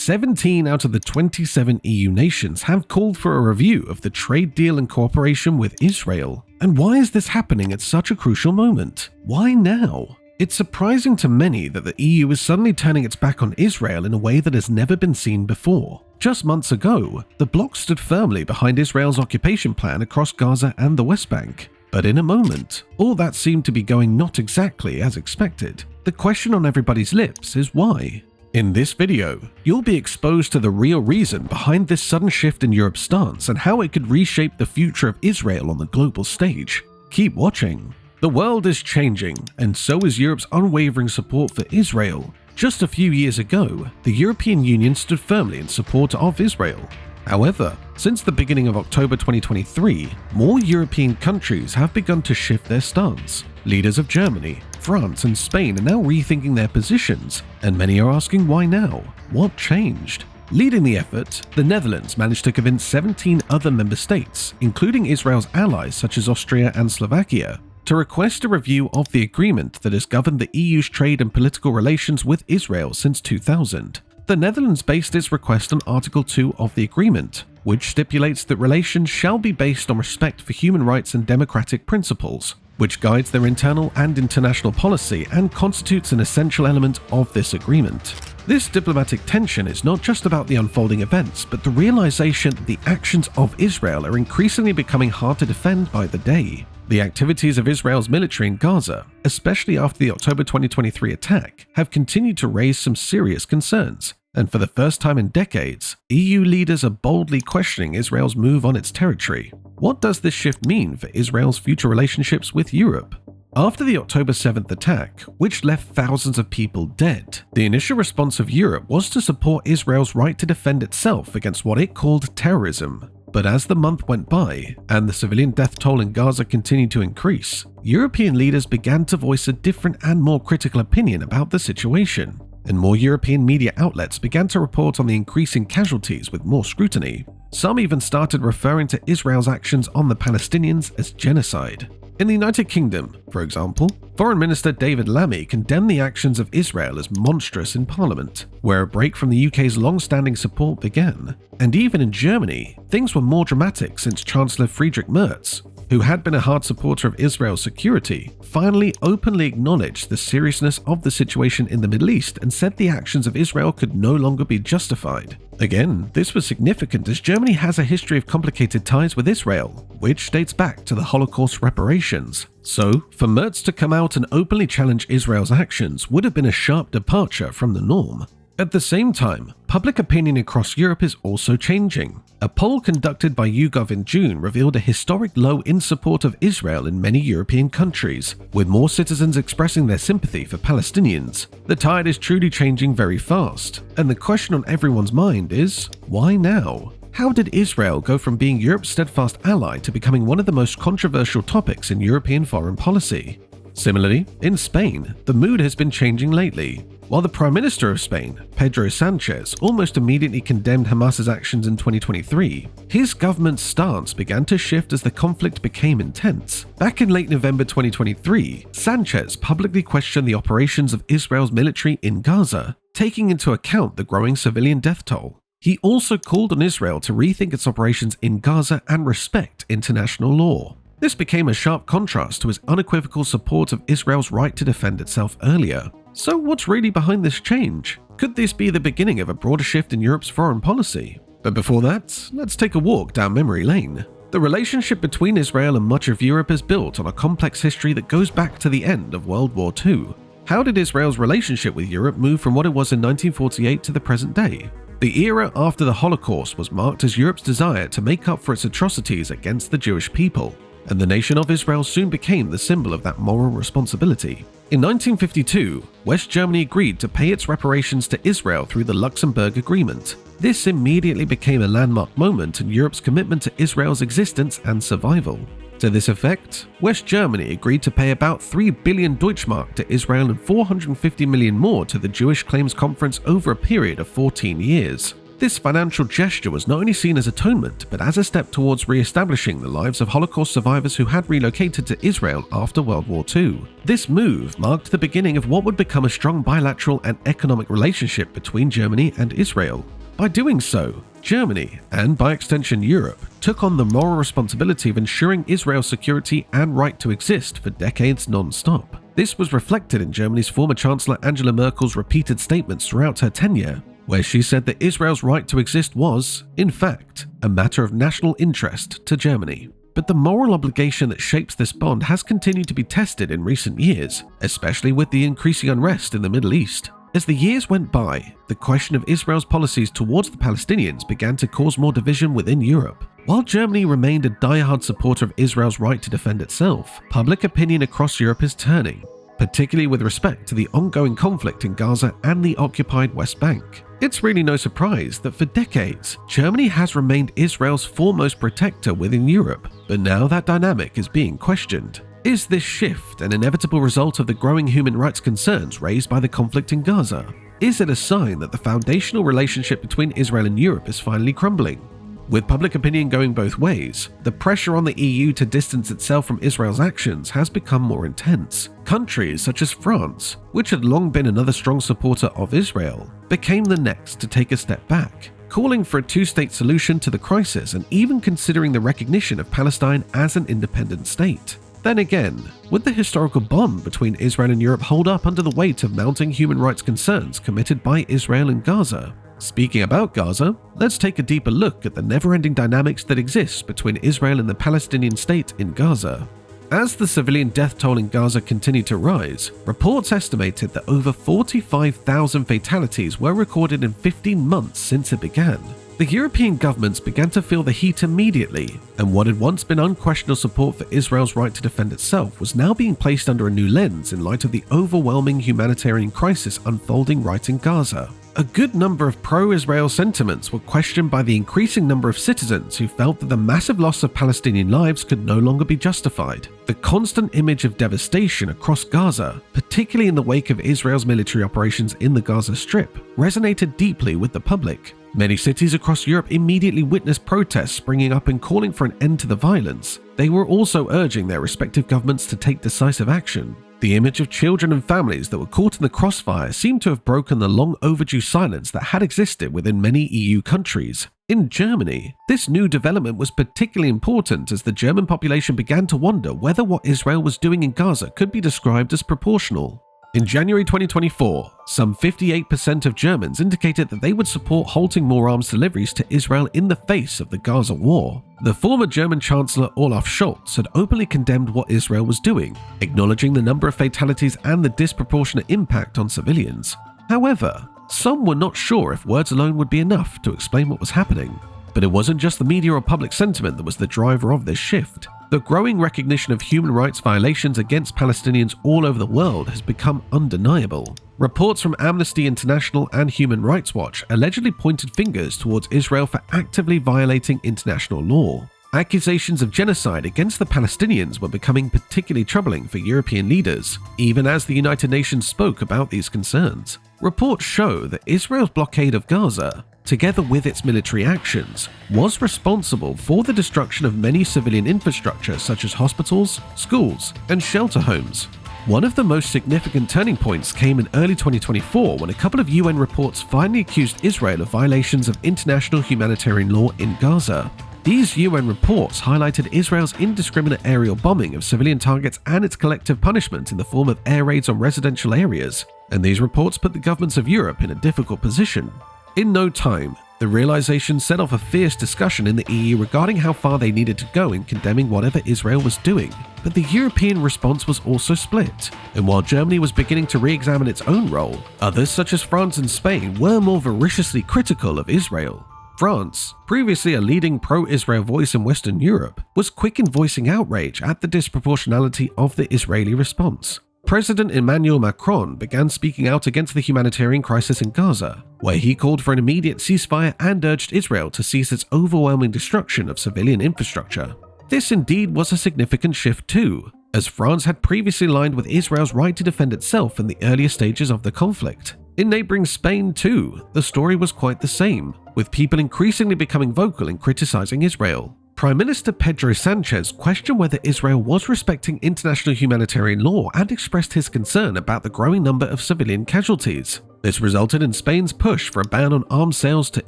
17 out of the 27 EU nations have called for a review of the trade deal and cooperation with Israel. And why is this happening at such a crucial moment? Why now? It's surprising to many that the EU is suddenly turning its back on Israel in a way that has never been seen before. Just months ago, the bloc stood firmly behind Israel's occupation plan across Gaza and the West Bank. But in a moment, all that seemed to be going not exactly as expected. The question on everybody's lips is why? In this video, you'll be exposed to the real reason behind this sudden shift in Europe's stance and how it could reshape the future of Israel on the global stage. Keep watching. The world is changing, and so is Europe's unwavering support for Israel. Just a few years ago, the European Union stood firmly in support of Israel. However, since the beginning of October 2023, more European countries have begun to shift their stance. Leaders of Germany, France, and Spain are now rethinking their positions, and many are asking why now? What changed? Leading the effort, the Netherlands managed to convince 17 other member states, including Israel's allies such as Austria and Slovakia, to request a review of the agreement that has governed the EU's trade and political relations with Israel since 2000. The Netherlands based its request on Article 2 of the agreement, which stipulates that relations shall be based on respect for human rights and democratic principles, which guides their internal and international policy and constitutes an essential element of this agreement. This diplomatic tension is not just about the unfolding events, but the realization that the actions of Israel are increasingly becoming hard to defend by the day. The activities of Israel's military in Gaza, especially after the October 2023 attack, have continued to raise some serious concerns. And for the first time in decades, EU leaders are boldly questioning Israel's move on its territory. What does this shift mean for Israel's future relationships with Europe? After the October 7th attack, which left thousands of people dead, the initial response of Europe was to support Israel's right to defend itself against what it called terrorism. But as the month went by and the civilian death toll in Gaza continued to increase, European leaders began to voice a different and more critical opinion about the situation. And more European media outlets began to report on the increasing casualties with more scrutiny. Some even started referring to Israel's actions on the Palestinians as genocide. In the United Kingdom, for example, Foreign Minister David Lammy condemned the actions of Israel as monstrous in Parliament, where a break from the UK's long-standing support began. And even in Germany, things were more dramatic since Chancellor Friedrich Merz, who had been a hard supporter of Israel's security, finally openly acknowledged the seriousness of the situation in the Middle East and said the actions of Israel could no longer be justified. Again, this was significant as Germany has a history of complicated ties with Israel, which dates back to the Holocaust reparations. So, for Merz to come out and openly challenge Israel's actions would have been a sharp departure from the norm. At the same time, public opinion across Europe is also changing. A poll conducted by YouGov in June revealed a historic low in support of Israel in many European countries, with more citizens expressing their sympathy for Palestinians. The tide is truly changing very fast, and the question on everyone's mind is, why now? How did Israel go from being Europe's steadfast ally to becoming one of the most controversial topics in European foreign policy? Similarly, in Spain, the mood has been changing lately. While the Prime Minister of Spain, Pedro Sanchez, almost immediately condemned Hamas's actions in 2023, his government's stance began to shift as the conflict became intense. Back in late November 2023, Sanchez publicly questioned the operations of Israel's military in Gaza, taking into account the growing civilian death toll. He also called on Israel to rethink its operations in Gaza and respect international law. This became a sharp contrast to his unequivocal support of Israel's right to defend itself earlier. So what's really behind this change? Could this be the beginning of a broader shift in Europe's foreign policy? But before that, let's take a walk down memory lane. The relationship between Israel and much of Europe is built on a complex history that goes back to the end of World War II. How did Israel's relationship with Europe move from what it was in 1948 to the present day? The era after the Holocaust was marked as Europe's desire to make up for its atrocities against the Jewish people, and the nation of Israel soon became the symbol of that moral responsibility. In 1952, West Germany agreed to pay its reparations to Israel through the Luxembourg Agreement. This immediately became a landmark moment in Europe's commitment to Israel's existence and survival. To this effect, West Germany agreed to pay about 3 billion Deutschmark to Israel and 450 million more to the Jewish Claims Conference over a period of 14 years. This financial gesture was not only seen as atonement, but as a step towards re-establishing the lives of Holocaust survivors who had relocated to Israel after World War II. This move marked the beginning of what would become a strong bilateral and economic relationship between Germany and Israel. By doing so, Germany, and by extension Europe, took on the moral responsibility of ensuring Israel's security and right to exist for decades non-stop. This was reflected in Germany's former Chancellor Angela Merkel's repeated statements throughout her tenure, where she said that Israel's right to exist was, in fact, a matter of national interest to Germany. But the moral obligation that shapes this bond has continued to be tested in recent years, especially with the increasing unrest in the Middle East. As the years went by, the question of Israel's policies towards the Palestinians began to cause more division within Europe. While Germany remained a die-hard supporter of Israel's right to defend itself, public opinion across Europe is turning, particularly with respect to the ongoing conflict in Gaza and the occupied West Bank. It's really no surprise that for decades, Germany has remained Israel's foremost protector within Europe, but now that dynamic is being questioned. Is this shift an inevitable result of the growing human rights concerns raised by the conflict in Gaza? Is it a sign that the foundational relationship between Israel and Europe is finally crumbling? With public opinion going both ways, the pressure on the EU to distance itself from Israel's actions has become more intense. Countries such as France, which had long been another strong supporter of Israel, became the next to take a step back, calling for a two-state solution to the crisis and even considering the recognition of Palestine as an independent state. Then again, would the historical bond between Israel and Europe hold up under the weight of mounting human rights concerns committed by Israel in Gaza? Speaking about Gaza, let's take a deeper look at the never-ending dynamics that exist between Israel and the Palestinian state in Gaza. As the civilian death toll in Gaza continued to rise, reports estimated that over 45,000 fatalities were recorded in 15 months since it began. The European governments began to feel the heat immediately, and what had once been unquestionable support for Israel's right to defend itself was now being placed under a new lens in light of the overwhelming humanitarian crisis unfolding right in Gaza. A good number of pro-Israel sentiments were questioned by the increasing number of citizens who felt that the massive loss of Palestinian lives could no longer be justified. The constant image of devastation across Gaza, particularly in the wake of Israel's military operations in the Gaza Strip, resonated deeply with the public. Many cities across Europe immediately witnessed protests springing up and calling for an end to the violence. They were also urging their respective governments to take decisive action. The image of children and families that were caught in the crossfire seemed to have broken the long overdue silence that had existed within many EU countries. In Germany, this new development was particularly important as the German population began to wonder whether what Israel was doing in Gaza could be described as proportional. In January 2024, some 58% of Germans indicated that they would support halting more arms deliveries to Israel in the face of the Gaza war. The former German Chancellor Olaf Scholz had openly condemned what Israel was doing, acknowledging the number of fatalities and the disproportionate impact on civilians. However, some were not sure if words alone would be enough to explain what was happening. But it wasn't just the media or public sentiment that was the driver of this shift. The growing recognition of human rights violations against Palestinians all over the world has become undeniable. Reports from Amnesty International and Human Rights Watch allegedly pointed fingers towards Israel for actively violating international law. Accusations of genocide against the Palestinians were becoming particularly troubling for European leaders, even as the United Nations spoke about these concerns. Reports show that Israel's blockade of Gaza, together with its military actions, was responsible for the destruction of many civilian infrastructure such as hospitals, schools, and shelter homes. One of the most significant turning points came in early 2024 when a couple of UN reports finally accused Israel of violations of international humanitarian law in Gaza. These UN reports highlighted Israel's indiscriminate aerial bombing of civilian targets and its collective punishment in the form of air raids on residential areas, and these reports put the governments of Europe in a difficult position. In no time, the realization set off a fierce discussion in the EU regarding how far they needed to go in condemning whatever Israel was doing. But the European response was also split, and while Germany was beginning to re-examine its own role, others such as France and Spain were more voraciously critical of Israel. France, previously a leading pro-Israel voice in Western Europe, was quick in voicing outrage at the disproportionality of the Israeli response. President Emmanuel Macron began speaking out against the humanitarian crisis in Gaza, where he called for an immediate ceasefire and urged Israel to cease its overwhelming destruction of civilian infrastructure. This indeed was a significant shift too, as France had previously aligned with Israel's right to defend itself in the earlier stages of the conflict. In neighboring Spain too, the story was quite the same, with people increasingly becoming vocal in criticizing Israel. Prime Minister Pedro Sanchez questioned whether Israel was respecting international humanitarian law and expressed his concern about the growing number of civilian casualties. This resulted in Spain's push for a ban on arms sales to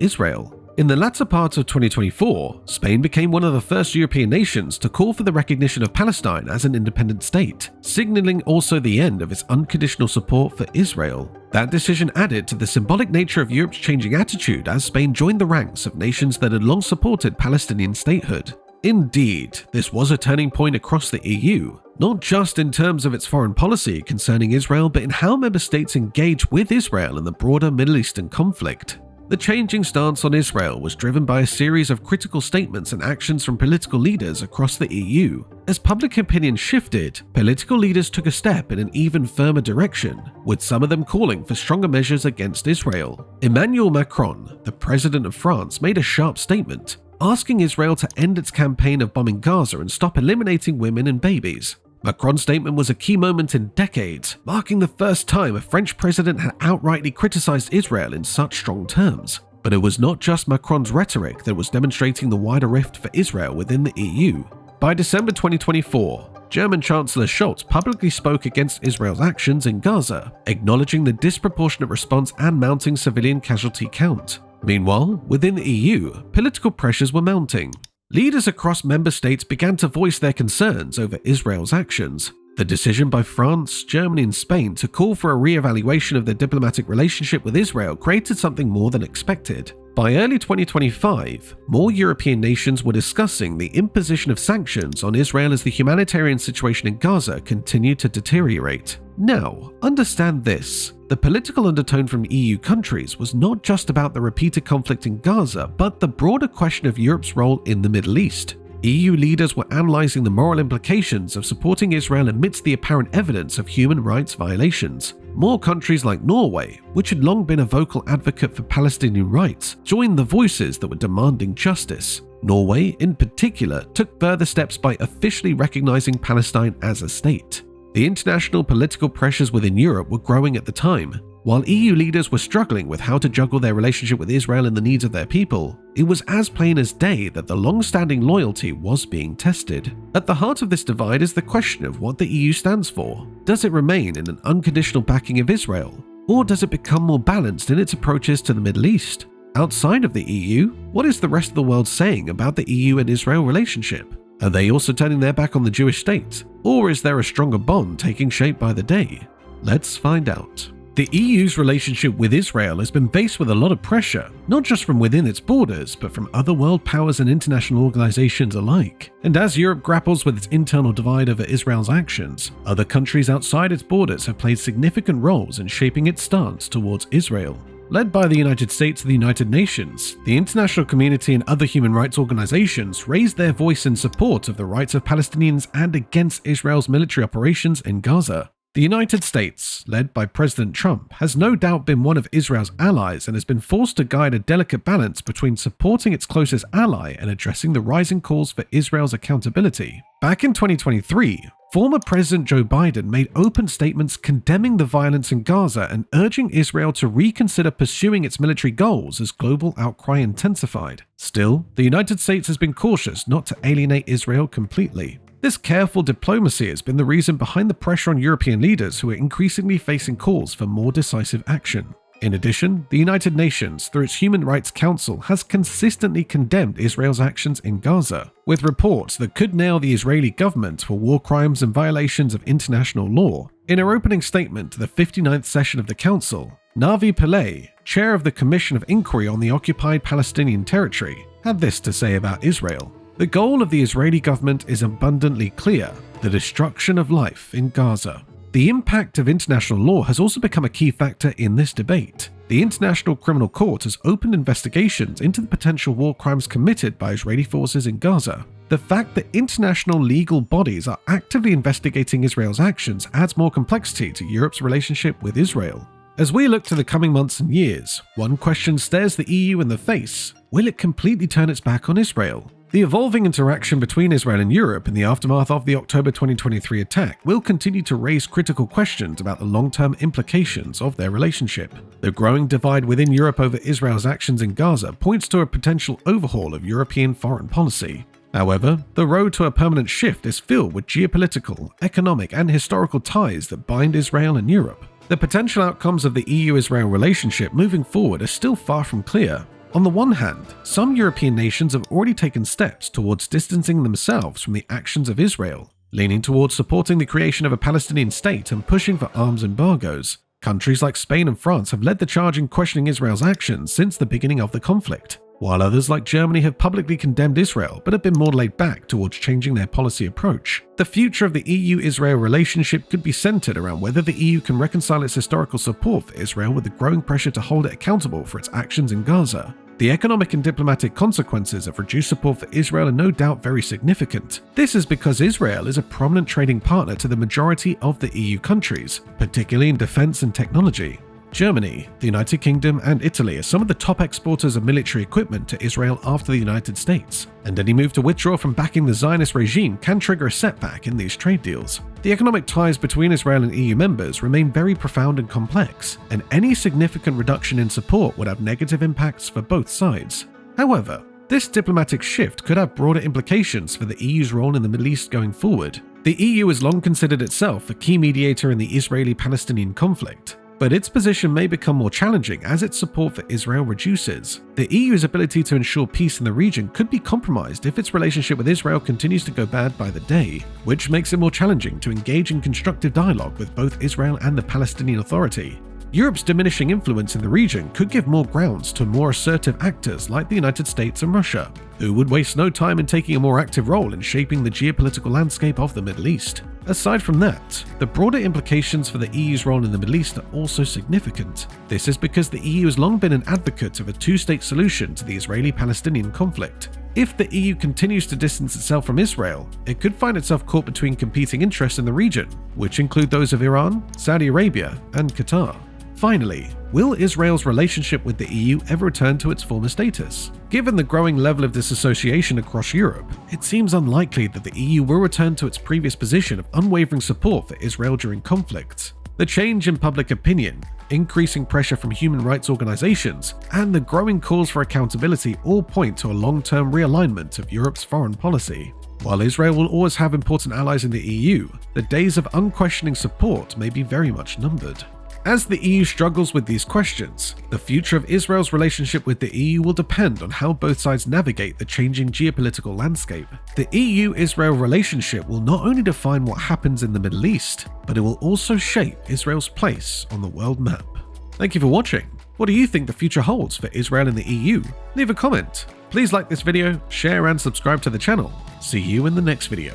Israel. In the latter part of 2024, Spain became one of the first European nations to call for the recognition of Palestine as an independent state, signaling also the end of its unconditional support for Israel. That decision added to the symbolic nature of Europe's changing attitude as Spain joined the ranks of nations that had long supported Palestinian statehood. Indeed, this was a turning point across the EU, not just in terms of its foreign policy concerning Israel, but in how member states engage with Israel in the broader Middle Eastern conflict. The changing stance on Israel was driven by a series of critical statements and actions from political leaders across the EU. As public opinion shifted, political leaders took a step in an even firmer direction, with some of them calling for stronger measures against Israel. Emmanuel Macron, the president of France, made a sharp statement, asking Israel to end its campaign of bombing Gaza and stop eliminating women and babies. Macron's statement was a key moment in decades, marking the first time a French president had outrightly criticized Israel in such strong terms. But it was not just Macron's rhetoric that was demonstrating the wider rift for Israel within the EU. By December 2024, German Chancellor Scholz publicly spoke against Israel's actions in Gaza, acknowledging the disproportionate response and mounting civilian casualty count. Meanwhile, within the EU, political pressures were mounting. Leaders across member states began to voice their concerns over Israel's actions. The decision by France, Germany, and Spain to call for a re-evaluation of their diplomatic relationship with Israel created something more than expected. By early 2025, more European nations were discussing the imposition of sanctions on Israel as the humanitarian situation in Gaza continued to deteriorate. Now, understand this. The political undertone from EU countries was not just about the repeated conflict in Gaza, but the broader question of Europe's role in the Middle East. EU leaders were analyzing the moral implications of supporting Israel amidst the apparent evidence of human rights violations. More countries like Norway, which had long been a vocal advocate for Palestinian rights, joined the voices that were demanding justice. Norway, in particular, took further steps by officially recognizing Palestine as a state. The international political pressures within Europe were growing at the time. While EU leaders were struggling with how to juggle their relationship with Israel and the needs of their people, it was as plain as day that the long-standing loyalty was being tested. At the heart of this divide is the question of what the EU stands for. Does it remain in an unconditional backing of Israel, or does it become more balanced in its approaches to the Middle East? Outside of the EU, what is the rest of the world saying about the EU and Israel relationship? Are they also turning their back on the Jewish state? Or is there a stronger bond taking shape by the day? Let's find out. The EU's relationship with Israel has been faced with a lot of pressure, not just from within its borders, but from other world powers and international organizations alike. And as Europe grapples with its internal divide over Israel's actions, other countries outside its borders have played significant roles in shaping its stance towards Israel. Led by the United States and the United Nations, the international community and other human rights organizations raised their voice in support of the rights of Palestinians and against Israel's military operations in Gaza. The United States, led by President Trump, has no doubt been one of Israel's allies and has been forced to guide a delicate balance between supporting its closest ally and addressing the rising calls for Israel's accountability. Back in 2023, former President Joe Biden made open statements condemning the violence in Gaza and urging Israel to reconsider pursuing its military goals as global outcry intensified. Still, the United States has been cautious not to alienate Israel completely. This careful diplomacy has been the reason behind the pressure on European leaders who are increasingly facing calls for more decisive action. In addition, the United Nations, through its Human Rights Council, has consistently condemned Israel's actions in Gaza, with reports that could nail the Israeli government for war crimes and violations of international law. In her opening statement to the 59th session of the Council, Navi Pillay, chair of the Commission of Inquiry on the Occupied Palestinian Territory, had this to say about Israel. The goal of the Israeli government is abundantly clear: the destruction of life in Gaza. The impact of international law has also become a key factor in this debate. The International Criminal Court has opened investigations into the potential war crimes committed by Israeli forces in Gaza. The fact that international legal bodies are actively investigating Israel's actions adds more complexity to Europe's relationship with Israel. As we look to the coming months and years, one question stares the EU in the face: will it completely turn its back on Israel? The evolving interaction between Israel and Europe in the aftermath of the October 2023 attack will continue to raise critical questions about the long-term implications of their relationship. The growing divide within Europe over Israel's actions in Gaza points to a potential overhaul of European foreign policy. However, the road to a permanent shift is filled with geopolitical, economic, and historical ties that bind Israel and Europe. The potential outcomes of the EU-Israel relationship moving forward are still far from clear. On the one hand, some European nations have already taken steps towards distancing themselves from the actions of Israel, leaning towards supporting the creation of a Palestinian state and pushing for arms embargoes. Countries like Spain and France have led the charge in questioning Israel's actions since the beginning of the conflict, while others like Germany have publicly condemned Israel but have been more laid back towards changing their policy approach. The future of the EU-Israel relationship could be centered around whether the EU can reconcile its historical support for Israel with the growing pressure to hold it accountable for its actions in Gaza. The economic and diplomatic consequences of reduced support for Israel are no doubt very significant. This is because Israel is a prominent trading partner to the majority of the EU countries, particularly in defense and technology. Germany, the United Kingdom, and Italy are some of the top exporters of military equipment to Israel after the United States, and any move to withdraw from backing the Zionist regime can trigger a setback in these trade deals. The economic ties between Israel and EU members remain very profound and complex, and any significant reduction in support would have negative impacts for both sides. However, this diplomatic shift could have broader implications for the EU's role in the Middle East going forward. The EU has long considered itself a key mediator in the Israeli-Palestinian conflict, but its position may become more challenging as its support for Israel reduces. The EU's ability to ensure peace in the region could be compromised if its relationship with Israel continues to go bad by the day, which makes it more challenging to engage in constructive dialogue with both Israel and the Palestinian Authority. Europe's diminishing influence in the region could give more grounds to more assertive actors like the United States and Russia, who would waste no time in taking a more active role in shaping the geopolitical landscape of the Middle East. Aside from that, the broader implications for the EU's role in the Middle East are also significant. This is because the EU has long been an advocate of a two-state solution to the Israeli-Palestinian conflict. If the EU continues to distance itself from Israel, it could find itself caught between competing interests in the region, which include those of Iran, Saudi Arabia, and Qatar. Finally, will Israel's relationship with the EU ever return to its former status? Given the growing level of disassociation across Europe, it seems unlikely that the EU will return to its previous position of unwavering support for Israel during conflicts. The change in public opinion, increasing pressure from human rights organizations, and the growing calls for accountability all point to a long-term realignment of Europe's foreign policy. While Israel will always have important allies in the EU, the days of unquestioning support may be very much numbered. As the EU struggles with these questions, the future of Israel's relationship with the EU will depend on how both sides navigate the changing geopolitical landscape. The EU-Israel relationship will not only define what happens in the Middle East, but it will also shape Israel's place on the world map. Thank you for watching. What do you think the future holds for Israel and the EU? Leave a comment. Please like this video, share and subscribe to the channel. See you in the next video.